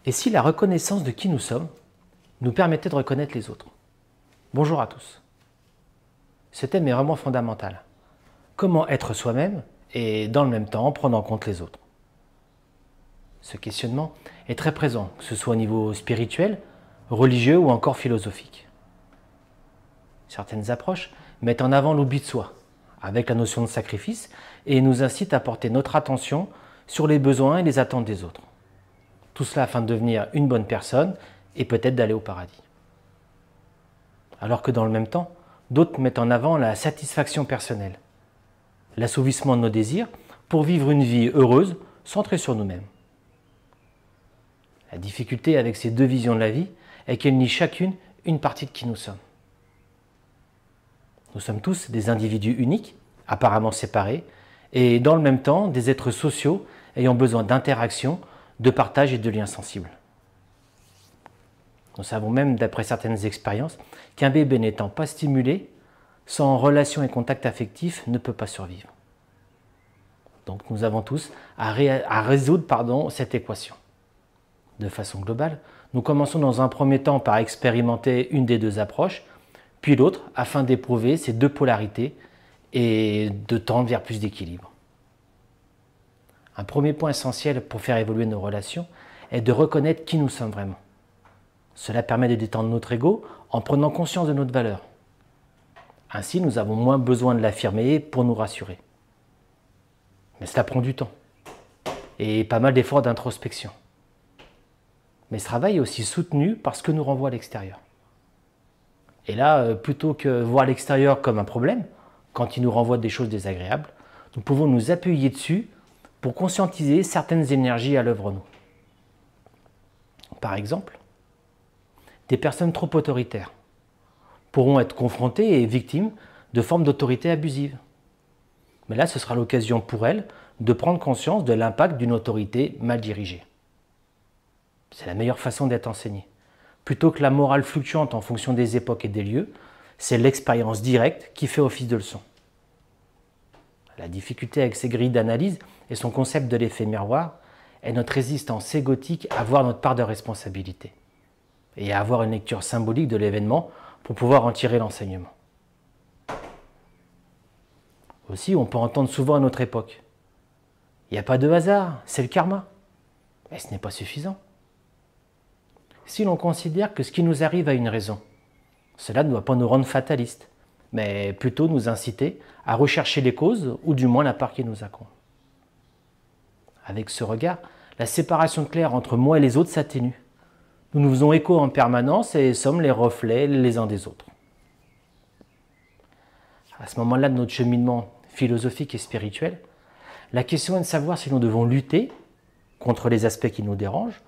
Et si la reconnaissance de qui nous sommes nous permettait de reconnaître les autres? Bonjour à tous. Ce thème est vraiment fondamental. Comment être soi-même et dans le même temps prendre en compte les autres? Ce questionnement est très présent, que ce soit au niveau spirituel, religieux ou encore philosophique. Certaines approches mettent en avant l'oubli de soi, avec la notion de sacrifice, et nous incitent à porter notre attention sur les besoins et les attentes des autres. Tout cela afin de devenir une bonne personne et peut-être d'aller au paradis. Alors que dans le même temps, d'autres mettent en avant la satisfaction personnelle, l'assouvissement de nos désirs pour vivre une vie heureuse, centrée sur nous-mêmes. La difficulté avec ces deux visions de la vie est qu'elles nient chacune une partie de qui nous sommes. Nous sommes tous des individus uniques, apparemment séparés, et dans le même temps des êtres sociaux ayant besoin d'interaction, de partage et de liens sensibles. Nous savons même, d'après certaines expériences, qu'un bébé n'étant pas stimulé, sans relation et contact affectif, ne peut pas survivre. Donc nous avons tous à résoudre cette équation. De façon globale, nous commençons dans un premier temps par expérimenter une des deux approches, puis l'autre, afin d'éprouver ces deux polarités et de tendre vers plus d'équilibre. Un premier point essentiel pour faire évoluer nos relations est de reconnaître qui nous sommes vraiment. Cela permet de détendre notre ego en prenant conscience de notre valeur. Ainsi, nous avons moins besoin de l'affirmer pour nous rassurer. Mais cela prend du temps et pas mal d'efforts d'introspection. Mais ce travail est aussi soutenu par ce que nous renvoie l'extérieur. Et là, plutôt que voir l'extérieur comme un problème, quand il nous renvoie des choses désagréables, nous pouvons nous appuyer dessus pour conscientiser certaines énergies à l'œuvre en nous. Par exemple, des personnes trop autoritaires pourront être confrontées et victimes de formes d'autorité abusive. Mais là, ce sera l'occasion pour elles de prendre conscience de l'impact d'une autorité mal dirigée. C'est la meilleure façon d'être enseigné. Plutôt que la morale fluctuante en fonction des époques et des lieux, c'est l'expérience directe qui fait office de leçon. La difficulté avec ces grilles d'analyse et son concept de l'effet miroir est notre résistance égotique à voir notre part de responsabilité et à avoir une lecture symbolique de l'événement pour pouvoir en tirer l'enseignement. Aussi, on peut entendre souvent à notre époque « Il n'y a pas de hasard, c'est le karma ». Mais ce n'est pas suffisant. Si l'on considère que ce qui nous arrive a une raison, cela ne doit pas nous rendre fatalistes, mais plutôt nous inciter à rechercher les causes, ou du moins la part qui nous incombe. Avec ce regard, la séparation claire entre moi et les autres s'atténue. Nous nous faisons écho en permanence et sommes les reflets les uns des autres. À ce moment-là de notre cheminement philosophique et spirituel, la question est de savoir si nous devons lutter contre les aspects qui nous dérangent,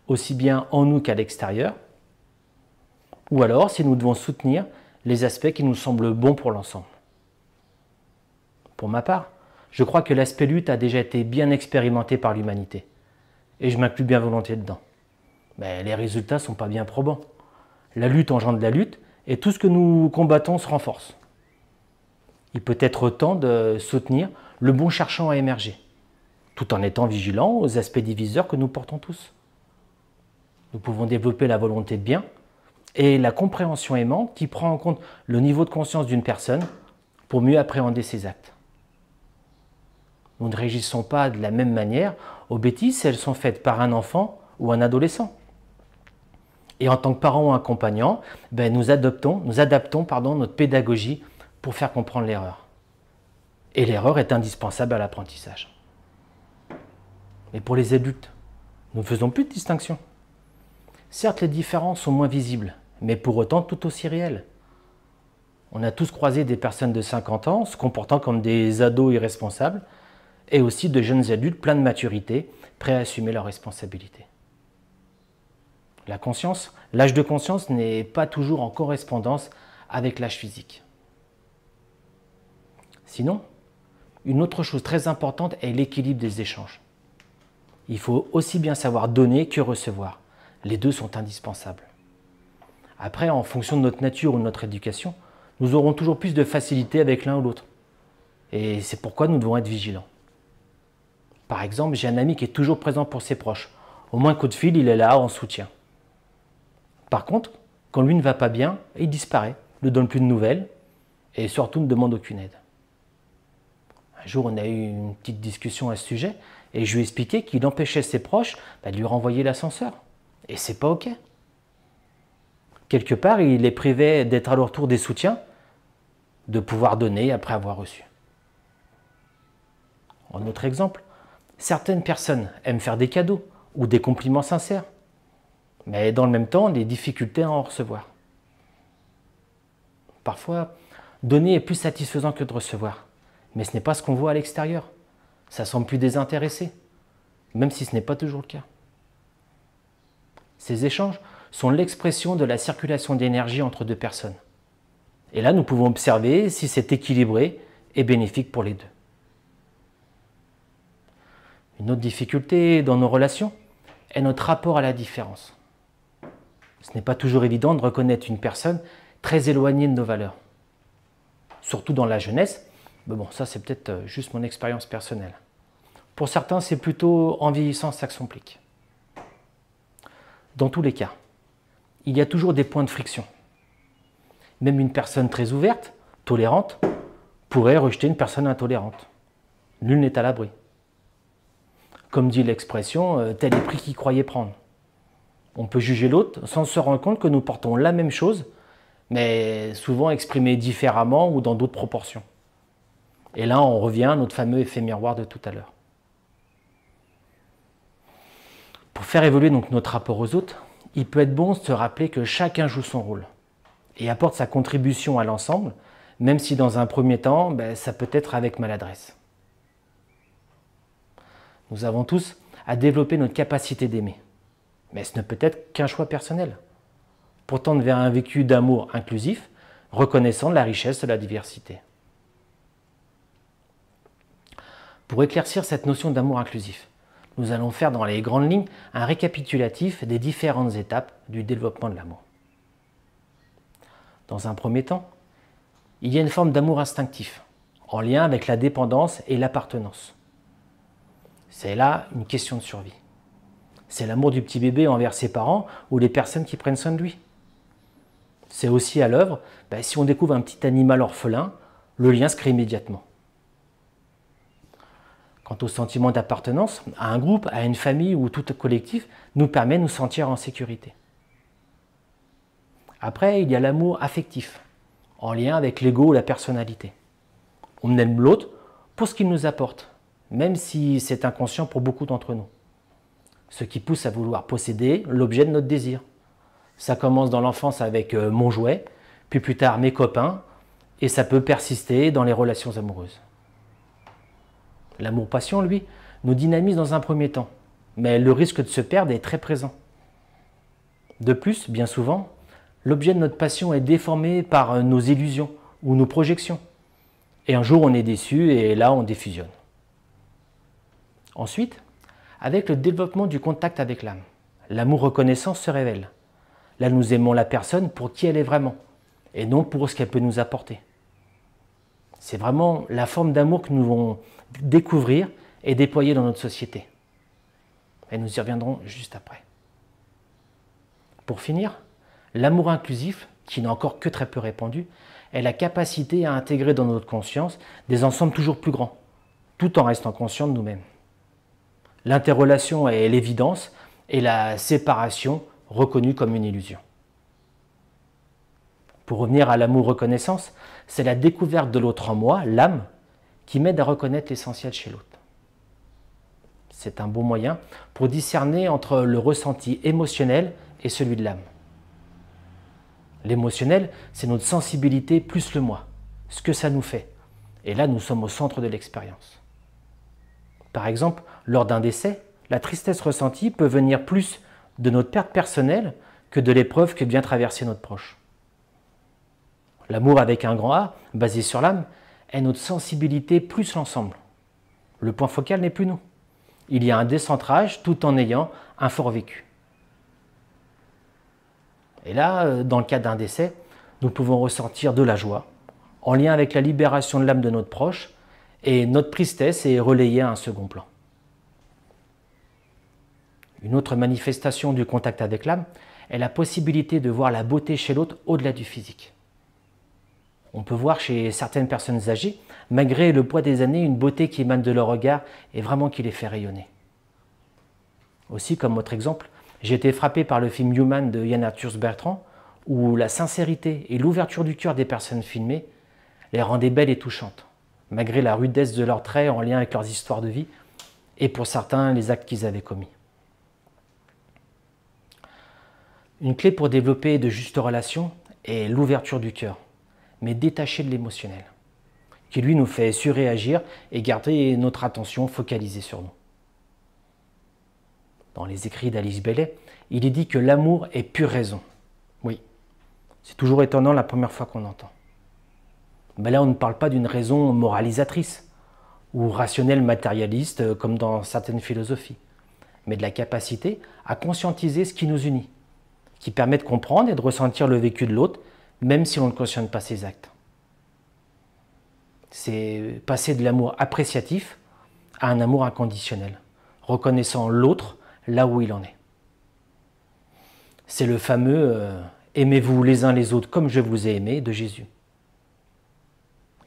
aussi bien en nous qu'à l'extérieur, ou alors si nous devons soutenir les aspects qui nous semblent bons pour l'ensemble. Pour ma part, je crois que l'aspect lutte a déjà été bien expérimenté par l'humanité, et je m'inclus bien volontiers dedans. Mais les résultats ne sont pas bien probants. La lutte engendre la lutte, et tout ce que nous combattons se renforce. Il peut être temps de soutenir le bon cherchant à émerger, tout en étant vigilant aux aspects diviseurs que nous portons tous. Nous pouvons développer la volonté de bien et la compréhension aimante qui prend en compte le niveau de conscience d'une personne pour mieux appréhender ses actes. Nous ne réagissons pas de la même manière aux bêtises si elles sont faites par un enfant ou un adolescent. Et en tant que parents ou accompagnants, nous adaptons notre pédagogie pour faire comprendre l'erreur. Et l'erreur est indispensable à l'apprentissage. Mais pour les adultes, nous ne faisons plus de distinction. Certes, les différences sont moins visibles, mais pour autant tout aussi réelles. On a tous croisé des personnes de 50 ans se comportant comme des ados irresponsables et aussi de jeunes adultes pleins de maturité, prêts à assumer leurs responsabilités. La conscience, l'âge de conscience n'est pas toujours en correspondance avec l'âge physique. Sinon, une autre chose très importante est l'équilibre des échanges. Il faut aussi bien savoir donner que recevoir. Les deux sont indispensables. Après, en fonction de notre nature ou de notre éducation, nous aurons toujours plus de facilité avec l'un ou l'autre. Et c'est pourquoi nous devons être vigilants. Par exemple, j'ai un ami qui est toujours présent pour ses proches, Au moins coup de fil, il est là en soutien. Par contre, quand lui ne va pas bien, il disparaît, ne donne plus de nouvelles et surtout ne demande aucune aide. Un jour, on a eu une petite discussion à ce sujet et je lui ai expliqué qu'il empêchait ses proches de lui renvoyer l'ascenseur. Et c'est pas OK. Quelque part, il les privait d'être à leur tour des soutiens, de pouvoir donner après avoir reçu. Un autre exemple, certaines personnes aiment faire des cadeaux ou des compliments sincères, mais dans le même temps, des difficultés à en recevoir. Parfois, donner est plus satisfaisant que de recevoir, mais ce n'est pas ce qu'on voit à l'extérieur. Ça semble plus désintéressé, même si ce n'est pas toujours le cas. Ces échanges sont l'expression de la circulation d'énergie entre deux personnes. Et là, nous pouvons observer si c'est équilibré et bénéfique pour les deux. Une autre difficulté dans nos relations est notre rapport à la différence. Ce n'est pas toujours évident de reconnaître une personne très éloignée de nos valeurs. Surtout dans la jeunesse, mais bon, ça c'est peut-être juste mon expérience personnelle. Pour certains, c'est plutôt en vieillissant que ça se complique. Dans tous les cas, il y a toujours des points de friction. Même une personne très ouverte, tolérante, pourrait rejeter une personne intolérante. Nul n'est à l'abri. Comme dit l'expression, tel est pris qu'il croyait prendre. On peut juger l'autre sans se rendre compte que nous portons la même chose, mais souvent exprimée différemment ou dans d'autres proportions. Et là, on revient à notre fameux effet miroir de tout à l'heure. Pour faire évoluer donc notre rapport aux autres, il peut être bon de se rappeler que chacun joue son rôle et apporte sa contribution à l'ensemble, même si dans un premier temps, ça peut être avec maladresse. Nous avons tous à développer notre capacité d'aimer, mais ce ne peut être qu'un choix personnel, pour tendre vers un vécu d'amour inclusif, reconnaissant la richesse de la diversité. Pour éclaircir cette notion d'amour inclusif, nous allons faire dans les grandes lignes un récapitulatif des différentes étapes du développement de l'amour. Dans un premier temps, il y a une forme d'amour instinctif, en lien avec la dépendance et l'appartenance. C'est là une question de survie. C'est l'amour du petit bébé envers ses parents ou les personnes qui prennent soin de lui. C'est aussi à l'œuvre, si on découvre un petit animal orphelin, le lien se crée immédiatement. Quant au sentiment d'appartenance, à un groupe, à une famille ou tout collectif, nous permet de nous sentir en sécurité. Après, il y a l'amour affectif, en lien avec l'ego ou la personnalité. On aime l'autre pour ce qu'il nous apporte, même si c'est inconscient pour beaucoup d'entre nous. Ce qui pousse à vouloir posséder l'objet de notre désir. Ça commence dans l'enfance avec mon jouet, puis plus tard mes copains, et ça peut persister dans les relations amoureuses. L'amour-passion, lui, nous dynamise dans un premier temps, mais le risque de se perdre est très présent. De plus, bien souvent, l'objet de notre passion est déformé par nos illusions ou nos projections. Et un jour, on est déçu et là, on défusionne. Ensuite, avec le développement du contact avec l'âme, l'amour reconnaissance se révèle. Là, nous aimons la personne pour qui elle est vraiment, et non pour ce qu'elle peut nous apporter. C'est vraiment la forme d'amour que nous devons découvrir et déployer dans notre société. Et nous y reviendrons juste après. Pour finir, l'amour inclusif, qui n'est encore que très peu répandu, est la capacité à intégrer dans notre conscience des ensembles toujours plus grands, tout en restant conscient de nous-mêmes. L'interrelation est l'évidence et la séparation reconnue comme une illusion. Pour revenir à l'amour reconnaissance, c'est la découverte de l'autre en moi, l'âme, qui m'aide à reconnaître l'essentiel chez l'autre. C'est un bon moyen pour discerner entre le ressenti émotionnel et celui de l'âme. L'émotionnel, c'est notre sensibilité plus le moi, ce que ça nous fait. Et là, nous sommes au centre de l'expérience. Par exemple, lors d'un décès, la tristesse ressentie peut venir plus de notre perte personnelle que de l'épreuve que vient traverser notre proche. L'amour avec un grand A, basé sur l'âme, est notre sensibilité plus l'ensemble. Le point focal n'est plus nous. Il y a un décentrage tout en ayant un fort vécu. Et là, dans le cas d'un décès, nous pouvons ressentir de la joie, en lien avec la libération de l'âme de notre proche, et notre tristesse est relayée à un second plan. Une autre manifestation du contact avec l'âme est la possibilité de voir la beauté chez l'autre au-delà du physique. On peut voir chez certaines personnes âgées, malgré le poids des années, une beauté qui émane de leur regard et vraiment qui les fait rayonner. Aussi, comme autre exemple, j'ai été frappé par le film Human de Yann Arthus Bertrand, où la sincérité et l'ouverture du cœur des personnes filmées les rendaient belles et touchantes, malgré la rudesse de leurs traits en lien avec leurs histoires de vie et pour certains les actes qu'ils avaient commis. Une clé pour développer de justes relations est l'ouverture du cœur, mais détachée de l'émotionnel, qui lui nous fait surréagir et garder notre attention focalisée sur nous. Dans les écrits d'Alice Bailey, il est dit que l'amour est pure raison. Oui, c'est toujours étonnant la première fois qu'on l'entend. Mais là, on ne parle pas d'une raison moralisatrice ou rationnelle matérialiste comme dans certaines philosophies, mais de la capacité à conscientiser ce qui nous unit, qui permet de comprendre et de ressentir le vécu de l'autre, même si on ne cautionne pas ses actes. C'est passer de l'amour appréciatif à un amour inconditionnel, reconnaissant l'autre là où il en est. C'est le fameux « aimez-vous les uns les autres comme je vous ai aimé » de Jésus.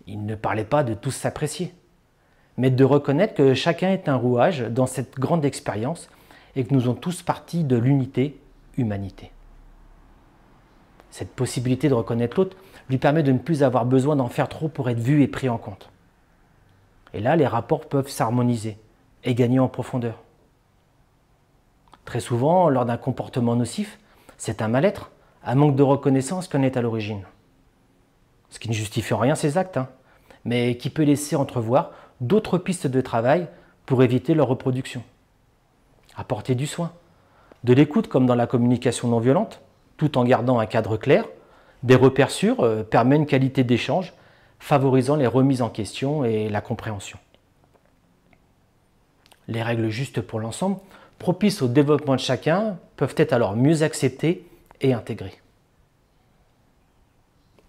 Il ne parlait pas de tous s'apprécier, mais de reconnaître que chacun est un rouage dans cette grande expérience et que nous sommes tous partis de l'unité humanité. Cette possibilité de reconnaître l'autre lui permet de ne plus avoir besoin d'en faire trop pour être vu et pris en compte. Et là, les rapports peuvent s'harmoniser et gagner en profondeur. Très souvent, lors d'un comportement nocif, c'est un mal-être, un manque de reconnaissance qui en est à l'origine. Ce qui ne justifie en rien ces actes, mais qui peut laisser entrevoir d'autres pistes de travail pour éviter leur reproduction. Apporter du soin, de l'écoute comme dans la communication non violente, tout en gardant un cadre clair, des repères sûrs permettent une qualité d'échange, favorisant les remises en question et la compréhension. Les règles justes pour l'ensemble, propices au développement de chacun, peuvent être alors mieux acceptées et intégrées.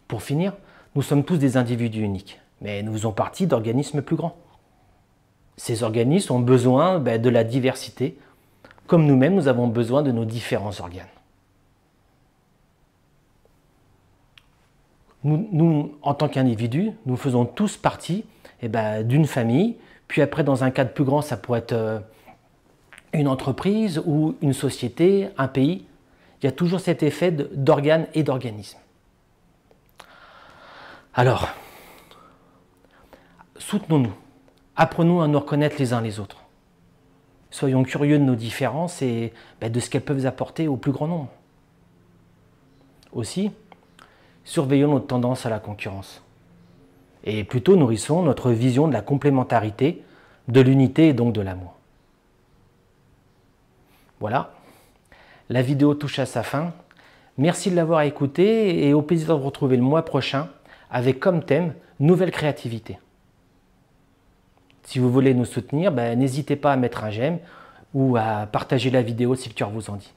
Pour finir, nous sommes tous des individus uniques, mais nous faisons partie d'organismes plus grands. Ces organismes ont besoin de la diversité, comme nous-mêmes nous avons besoin de nos différents organes. Nous, en tant qu'individus, nous faisons tous partie d'une famille, puis après, dans un cadre plus grand, ça pourrait être une entreprise ou une société, un pays. Il y a toujours cet effet d'organes et d'organismes. Alors, soutenons-nous, apprenons à nous reconnaître les uns les autres. Soyons curieux de nos différences et de ce qu'elles peuvent apporter au plus grand nombre. Aussi, surveillons notre tendance à la concurrence. Et plutôt nourrissons notre vision de la complémentarité, de l'unité et donc de l'amour. Voilà, la vidéo touche à sa fin. Merci de l'avoir écoutée et au plaisir de vous retrouver le mois prochain avec comme thème « Nouvelle créativité ». Si vous voulez nous soutenir, n'hésitez pas à mettre un j'aime ou à partager la vidéo si le cœur vous en dit.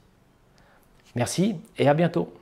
Merci et à bientôt.